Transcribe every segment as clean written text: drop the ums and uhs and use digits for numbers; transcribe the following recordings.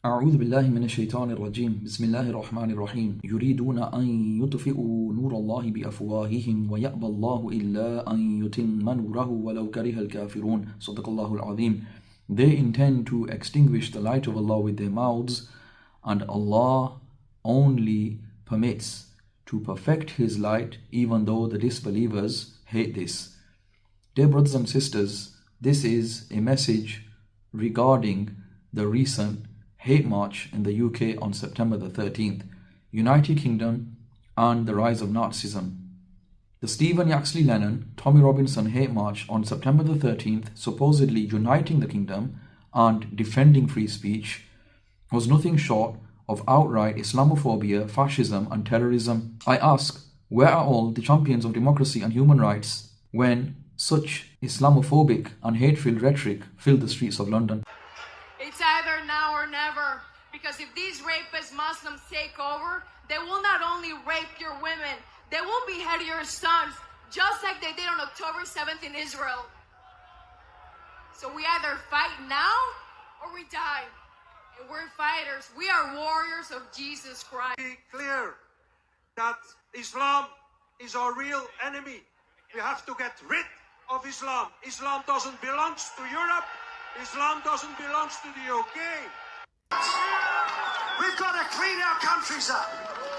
أعوذ بالله من الشيطان الرجيم بسم الله الرحمن الرحيم يريدون أن يطفئوا نور الله بأفواههم ويأبى الله إلا أن يتم نوره ولو كره الكافرون صدق الله العظيم. They intend to extinguish the light of Allah with their mouths, and Allah only permits to perfect His light even though the disbelievers hate this. Dear brothers and sisters, this is a message regarding the recent hate march in the UK on September the 13th, United Kingdom, and the rise of Nazism. The Stephen Yaxley Lennon, Tommy Robinson hate march on September the 13th, supposedly uniting the kingdom and defending free speech, was nothing short of outright Islamophobia, fascism and terrorism. I ask, where are all the champions of democracy and human rights when such Islamophobic and hate-filled rhetoric filled the streets of London? It's either now or never, because if these rapist Muslims take over, they will not only rape your women, they will behead your sons, just like they did on October 7th in Israel. So we either fight now or we die. And we're fighters. We are warriors of Jesus Christ. Be clear that Islam is our real enemy. We have to get rid of Islam. Islam doesn't belong to Europe. Islam doesn't belong to the UK. We've got to clean our countries up.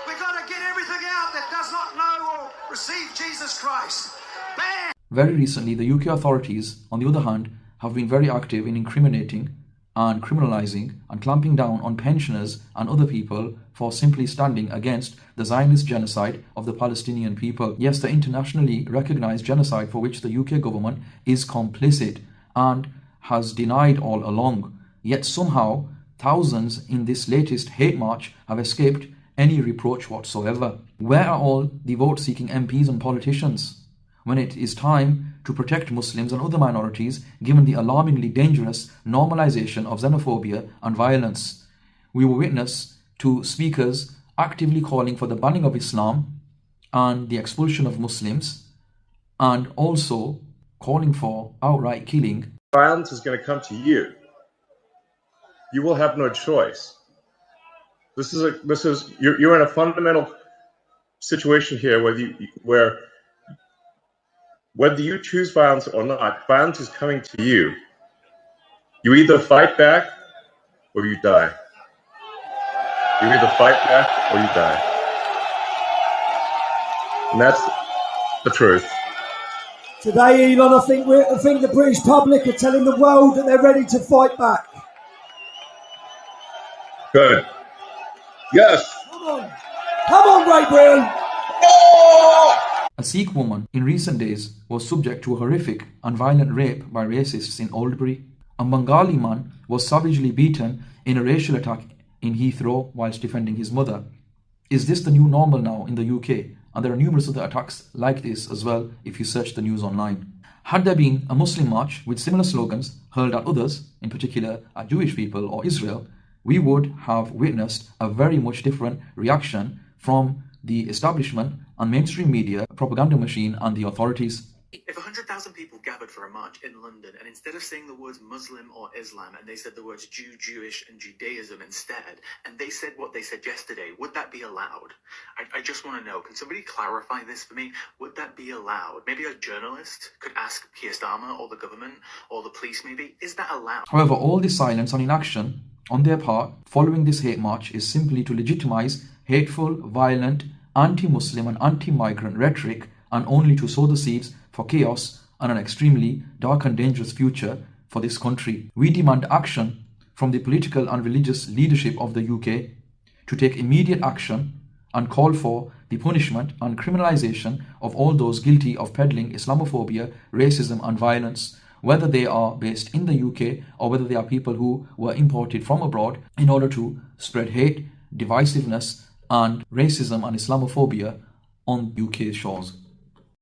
We've got to get everything out that does not know or receive Jesus Christ. Ban! Very recently, the UK authorities, on the other hand, have been very active in incriminating and criminalizing and clamping down on pensioners and other people for simply standing against the Zionist genocide of the Palestinian people. Yes, the internationally recognized genocide for which the UK government is complicit and has denied all along. Yet somehow, thousands in this latest hate march have escaped any reproach whatsoever. Where are all the vote-seeking MPs and politicians when it is time to protect Muslims and other minorities given the alarmingly dangerous normalization of xenophobia and violence? We were witness to speakers actively calling for the banning of Islam and the expulsion of Muslims, and also calling for outright killing. Violence is going to come to you. You will have no choice. You're in a fundamental situation here where whether you choose violence or not, violence is coming to you. You either fight back or you die. You either fight back or you die. And that's the truth. Today, Elon, I think the British public are telling the world that they're ready to fight back. Good. Yes. Come on, Great Britain. A Sikh woman in recent days was subject to a horrific and violent rape by racists in Oldbury. A Bengali man was savagely beaten in a racial attack in Heathrow whilst defending his mother. Is this the new normal now in the UK? And there are numerous other attacks like this as well if you search the news online. Had there been a Muslim march with similar slogans hurled at others, in particular at Jewish people or Israel, we would have witnessed a very much different reaction from the establishment and mainstream media, propaganda machine and the authorities. If 100,000 people gathered for a march in London, and instead of saying the words Muslim or Islam, and they said the words Jew, Jewish and Judaism instead, and they said what they said yesterday, would that be allowed? I just want to know, can somebody clarify this for me? Would that be allowed? Maybe a journalist could ask Keir Starmer or the government or the police maybe, is that allowed? However, all this silence and inaction on their part following this hate march is simply to legitimize hateful, violent, anti-Muslim and anti-migrant rhetoric, and only to sow the seeds for chaos and an extremely dark and dangerous future for this country. We demand action from the political and religious leadership of the UK to take immediate action and call for the punishment and criminalization of all those guilty of peddling Islamophobia, racism and violence, whether they are based in the UK or whether they are people who were imported from abroad in order to spread hate, divisiveness and racism and Islamophobia on UK's shores.